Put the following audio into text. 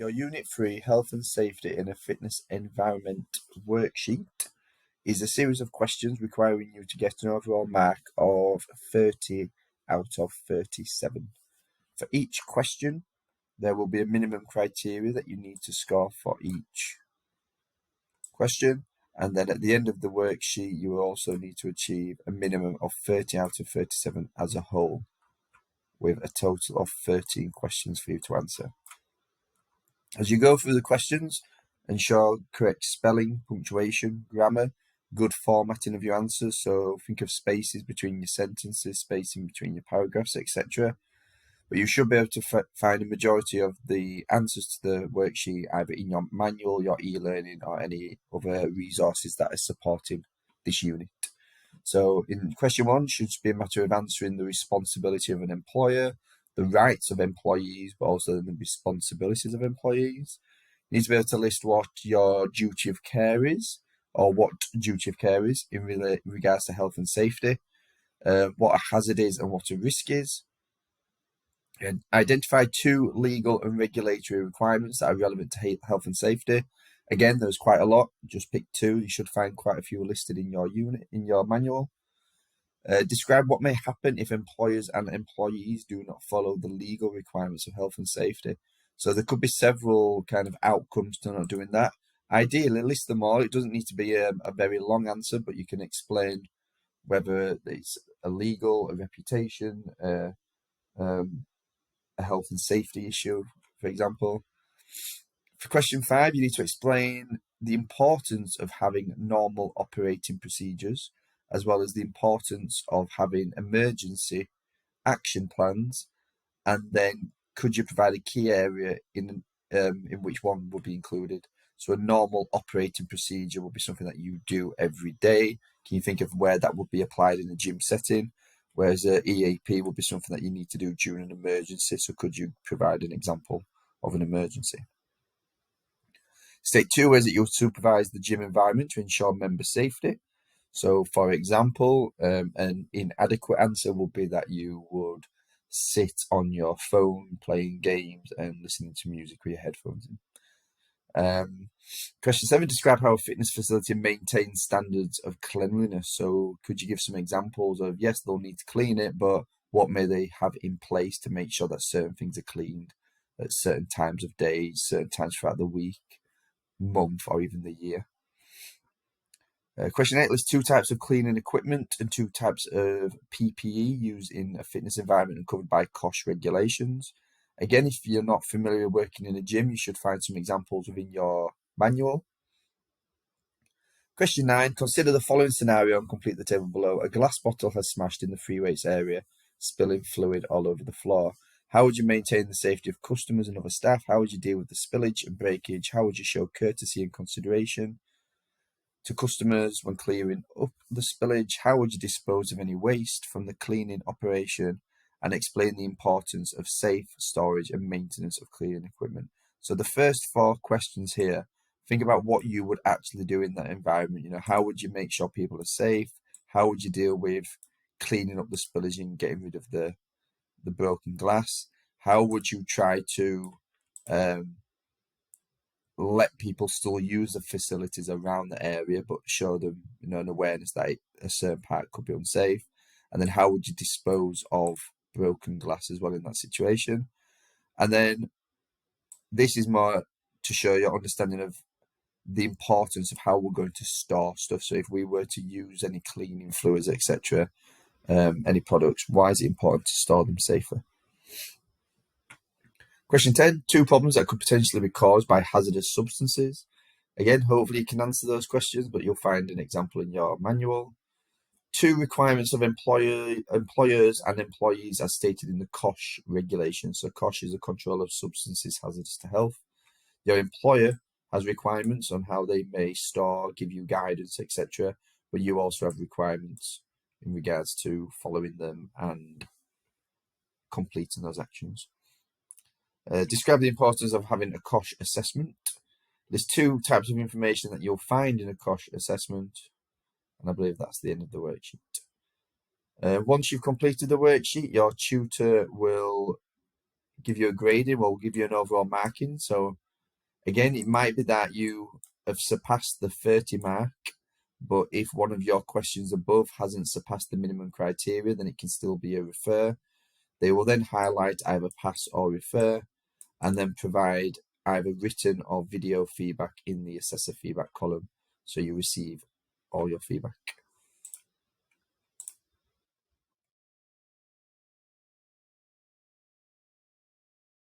Your Unit 3 Health and Safety in a Fitness Environment worksheet is a series of questions requiring you to get an overall mark of 30 out of 37. For each question, there will be a minimum criteria that you need to score for each question, and then at the end of the worksheet, you will also need to achieve a minimum of 30 out of 37 as a whole, with a total of 13 questions for you to answer. As you go through the questions, ensure correct spelling, punctuation, grammar, good formatting of your answers. So think of spaces between your sentences, spacing between your paragraphs, etc. But you should be able to find a majority of the answers to the worksheet either in your manual, your e-learning, or any other resources that are supporting this unit. So in question 1, should be a matter of answering the responsibility of an employer, the rights of employees, but also the responsibilities of employees. You need to be able to list what your duty of care is, or what duty of care is in regards to health and safety, what a hazard is and what a risk is. And identify 2 legal and regulatory requirements that are relevant to health and safety. Again, there's quite a lot. Just pick 2. You should find quite a few listed in your unit, in your manual. Describe what may happen if employers and employees do not follow the legal requirements of health and safety. So there could be several kind of outcomes to not doing that. Ideally, list them all. It doesn't need to be a very long answer, but you can explain whether it's illegal, a reputation, a health and safety issue, for example. For question 5, you need to explain the importance of having normal operating procedures, as well as the importance of having emergency action plans, and then could you provide a key area in which one would be included? So a normal operating procedure would be something that you do every day. Can you think of where that would be applied in a gym setting? Whereas a EAP would be something that you need to do during an emergency. So could you provide an example of an emergency? State 2 ways that you'll supervise the gym environment to ensure member safety. So, for example, an inadequate answer would be that you would sit on your phone playing games and listening to music with your headphones in. Question 7, describe how a fitness facility maintains standards of cleanliness. So could you give some examples of, yes, they'll need to clean it, but what may they have in place to make sure that certain things are cleaned at certain times of days, certain times throughout the week, month, or even the year? Question 8, list 2 types of cleaning equipment and 2 types of PPE used in a fitness environment and covered by COSH regulations. Again, if you're not familiar working in a gym, you should find some examples within your manual. Question 9, consider the following scenario and complete the table below. A glass bottle has smashed in the free weights area, spilling fluid all over the floor. How would you maintain the safety of customers and other staff? How would you deal with the spillage and breakage? How would you show courtesy and consideration to customers when clearing up the spillage? How would you dispose of any waste from the cleaning operation? And explain the importance of safe storage and maintenance of cleaning equipment. So the first 4 questions here, think about what you would actually do in that environment. You know, how would you make sure people are safe? How would you deal with cleaning up the spillage and getting rid of the broken glass? How would you try to let people still use the facilities around the area, but show them, you know, an awareness that a certain part could be unsafe? And then how would you dispose of broken glass as well in that situation? And then this is more to show your understanding of the importance of how we're going to store stuff. So if we were to use any cleaning fluids, etc., any products, why is it important to store them safely? Question 10, 2 problems that could potentially be caused by hazardous substances. Again, hopefully you can answer those questions, but you'll find an example in your manual. 2 requirements of employers and employees as stated in the COSH regulation. So COSH is the control of substances hazardous to health. Your employer has requirements on how they may store, give you guidance, etc. But you also have requirements in regards to following them and completing those actions. Describe the importance of having a COSH assessment. There's 2 types of information that you'll find in a COSH assessment. And I believe that's the end of the worksheet. Once you've completed the worksheet, your tutor will give you a grading, will give you an overall marking. So Again, it might be that you have surpassed the 30 mark, but if one of your questions above hasn't surpassed the minimum criteria, then it can still be a refer. They will then highlight either pass or refer, and then provide either written or video feedback in the assessor feedback column, so you receive all your feedback.